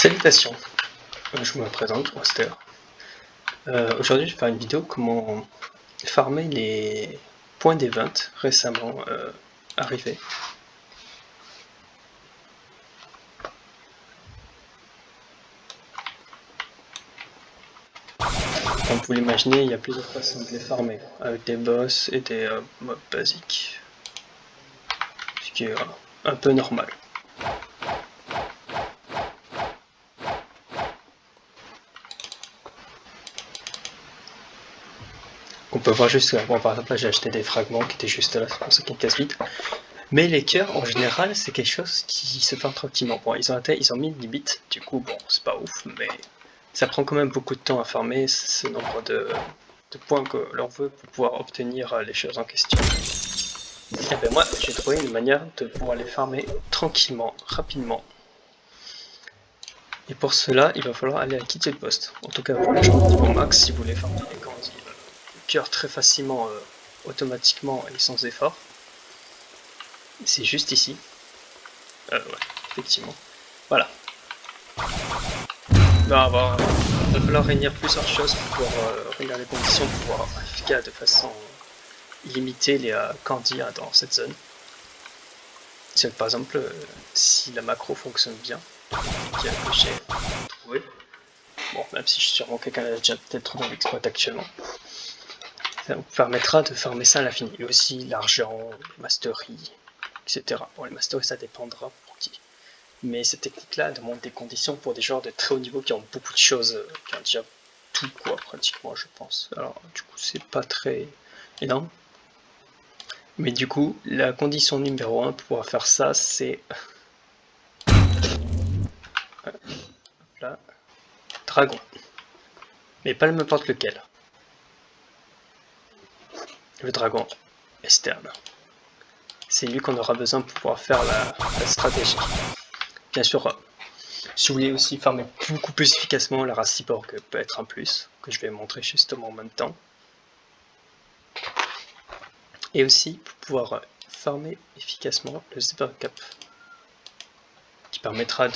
Salutations, je me présente, Oster. Aujourd'hui je vais faire une vidéo comment farmer les points d'event récemment arrivés. Comme vous l'imaginez, il y a plusieurs façons de les farmer, avec des boss et des mobs basiques, ce qui est un peu normal. On peut voir juste, bon, par exemple là j'ai acheté des fragments qui étaient juste là, c'est pour ça qu'ils cassent vite. Mais les cœurs en général c'est quelque chose qui se fait tranquillement. Bon, ils ont mis une limite, du coup bon c'est pas ouf, mais ça prend quand même beaucoup de temps à farmer ce nombre de points que l'on veut pour pouvoir obtenir les choses en question. Et ben moi j'ai trouvé une manière de pouvoir les farmer tranquillement, rapidement. Et pour cela il va falloir aller à quitter le poste. En tout cas pour les gens de niveau max, si vous voulez farmer les candies très facilement, automatiquement et sans effort. C'est juste ici. Ouais, effectivement. Voilà. Il va falloir réunir plusieurs choses pour pouvoir réunir les conditions pour pouvoir efficace de façon illimitée les candies dans cette zone. Par exemple, si la macro fonctionne bien, que j'ai trouvé. Bon, même si je suis sûrement quelqu'un l'a déjà peut-être trouvé en exploit actuellement. Ça vous permettra de farmer ça à l'infini. Et aussi l'argent, les masteries, etc. Bon, les masteries ça dépendra pour qui. Mais cette technique-là demande des conditions pour des joueurs de très haut niveau qui ont beaucoup de choses, qui ont déjà tout quoi pratiquement je pense. Alors du coup c'est pas très énorme. Mais du coup la condition numéro 1 pour pouvoir faire ça c'est... là, dragon. Mais pas n'importe lequel. Le dragon externe. C'est lui qu'on aura besoin pour pouvoir faire la stratégie. Bien sûr, si vous voulez aussi farmer beaucoup plus efficacement, la race cyborg peut être un plus, que je vais montrer justement en même temps. Et aussi pour pouvoir farmer efficacement le Zebra Cap, qui permettra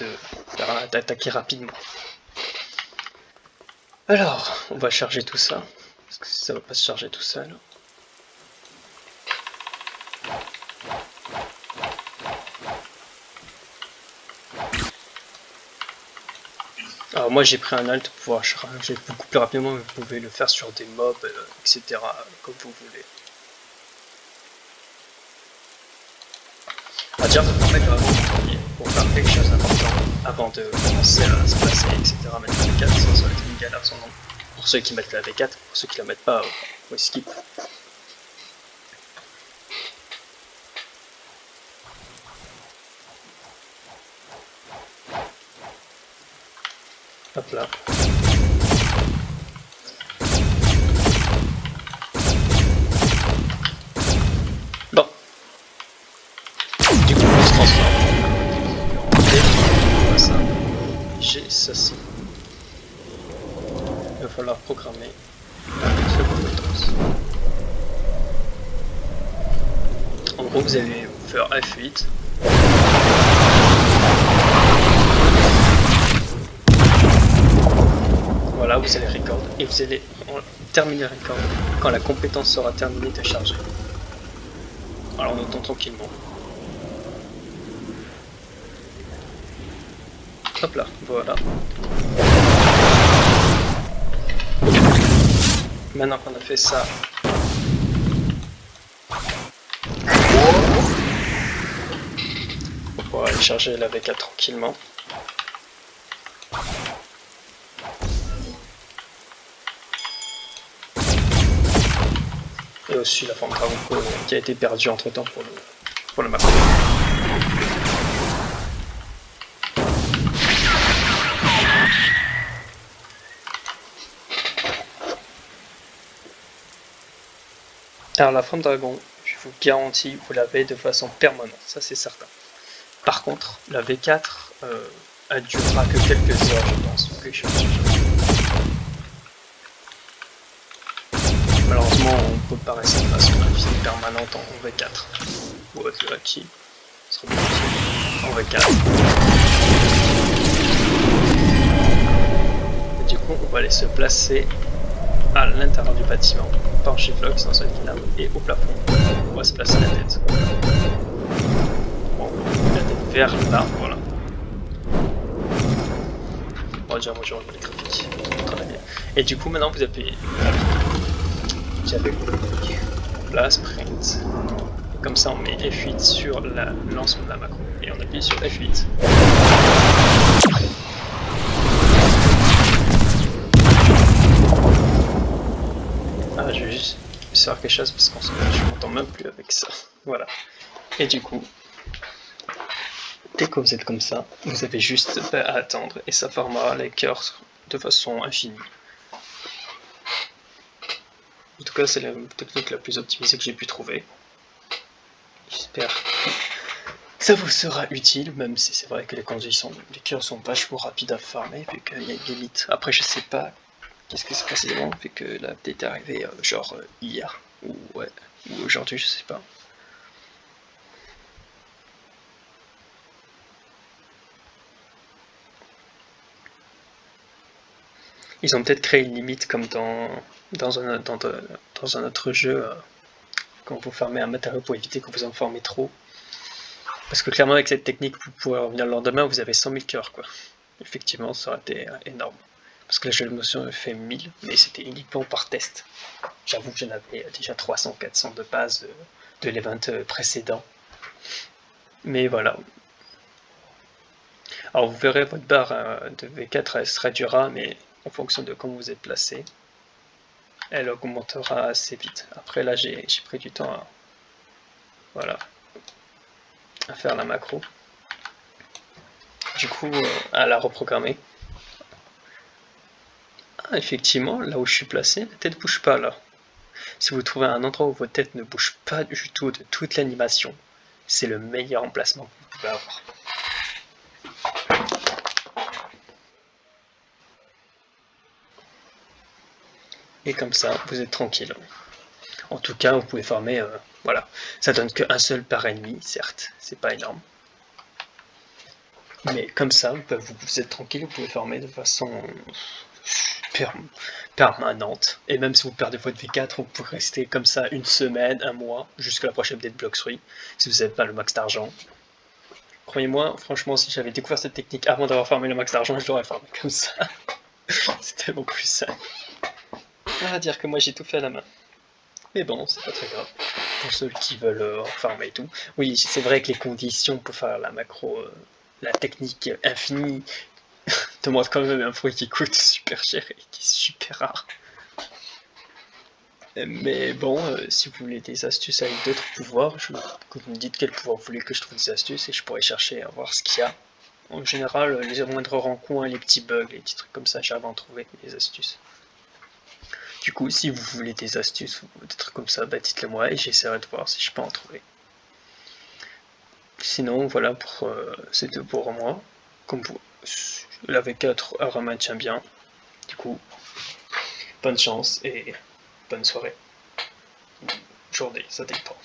d'attaquer rapidement. Alors, on va charger tout ça, parce que ça va pas se charger tout seul. Alors moi j'ai pris un alt pour pouvoir charger beaucoup plus rapidement, mais vous pouvez le faire sur des mobs, etc. comme vous voulez. On va dire en fait vraiment pour faire quelque chose d'important avant de commencer à se placer, etc. Mettre la V4, ça va être une galère sans nom. Pour ceux qui mettent la V4, pour ceux qui la mettent pas, on skip. Hop là. Bon. Du coup, on se transforme. Et on voit ça. J'ai ceci. Il va falloir programmer la compétence. En gros, vous allez faire F8. Voilà, vous allez record et vous allez terminer record quand la compétence sera terminée de charger. Alors on attend tranquillement. Hop là, voilà. Maintenant qu'on a fait ça, on pourra aller charger la V4 tranquillement. Et aussi la forme dragon qui a été perdue entre temps pour le macro. Alors la forme dragon, je vous garantis, vous l'avez de façon permanente, ça c'est certain. Par contre, la V4 elle durera que quelques heures je pense, ou quelque chose du genre. Malheureusement, on peut pas rester de façon infinie permanente en V4. Ou qui sera en V4. coup, on va aller se placer à l'intérieur du bâtiment, par G-Flux dans ce dilemme, et au plafond, on va se placer la tête. Bon, la tête vers là, voilà. On va dire bonjour les graphiques. Très bien. Et du coup, maintenant vous appuyez. J'avais là, sprint. Et comme ça, on met F8 sur le lancement de la macro. Et on appuie sur F8. Ah, je vais juste faire quelque chose parce je m'entends même plus avec ça. Voilà. Et du coup, dès que vous êtes comme ça, vous avez juste à attendre et ça formera les cœurs de façon infinie. En tout cas, c'est la technique la plus optimisée que j'ai pu trouver. J'espère que ça vous sera utile, même si c'est vrai que les cœurs sont vachement rapides à farmer, vu qu'il y a une limite. Après, je sais pas qu'est-ce que c'est précisément, vu que l'update est arrivé genre hier, ou ouais, ou aujourd'hui, je sais pas. Ils ont peut-être créé une limite comme dans un autre jeu, quand vous farmez un matériau pour éviter que vous en formez trop. Parce que clairement, avec cette technique, vous pourrez revenir le lendemain, vous avez 100 000 cœurs, quoi. Effectivement, ça aurait été énorme. Parce que là, je me suis fait 1000, mais c'était uniquement par test. J'avoue que j'en avais déjà 300-400 de base de l'event précédent. Mais voilà. Alors vous verrez, votre barre de V4 elle se réduira, mais en fonction de comment vous êtes placé, elle augmentera assez vite. Après là, j'ai pris du temps à, voilà, à faire la macro. Du coup, à la reprogrammer. Ah, effectivement, là où je suis placé, la tête ne bouge pas là. Si vous trouvez un endroit où votre tête ne bouge pas du tout de toute l'animation, c'est le meilleur emplacement que vous pouvez avoir. Et comme ça, vous êtes tranquille. En tout cas, vous pouvez farmer, voilà. Ça donne qu'un seul par ennemi, certes, c'est pas énorme. Mais comme ça, vous êtes tranquille, vous pouvez farmer de façon permanente. Et même si vous perdez votre V4, vous pouvez rester comme ça une semaine, un mois, jusqu'à la prochaine update Block 3, si vous n'avez pas le max d'argent. Croyez-moi, franchement, si j'avais découvert cette technique avant d'avoir farmé le max d'argent, je l'aurais farmé comme ça. C'est tellement plus simple. À dire que moi j'ai tout fait à la main. Mais bon, c'est pas très grave. Pour ceux qui veulent farmer et tout. Oui, c'est vrai que les conditions pour faire la macro, la technique infinie, demandent quand même un fruit qui coûte super cher et qui est super rare. Mais bon, si vous voulez des astuces avec d'autres pouvoirs, que vous me dites quel pouvoir vous voulez que je trouve des astuces et je pourrais chercher à voir ce qu'il y a. En général, les moindres rencontres, les petits bugs, les petits trucs comme ça, j'arrive à en trouver des astuces. Du coup, si vous voulez des astuces ou des trucs comme ça, bah dites-le moi et j'essaierai de voir si je peux en trouver. Sinon, voilà, c'est tout pour moi. Comme vous, la V4 elle maintient bien. Du coup, bonne chance et bonne soirée. Journée, ça dépend.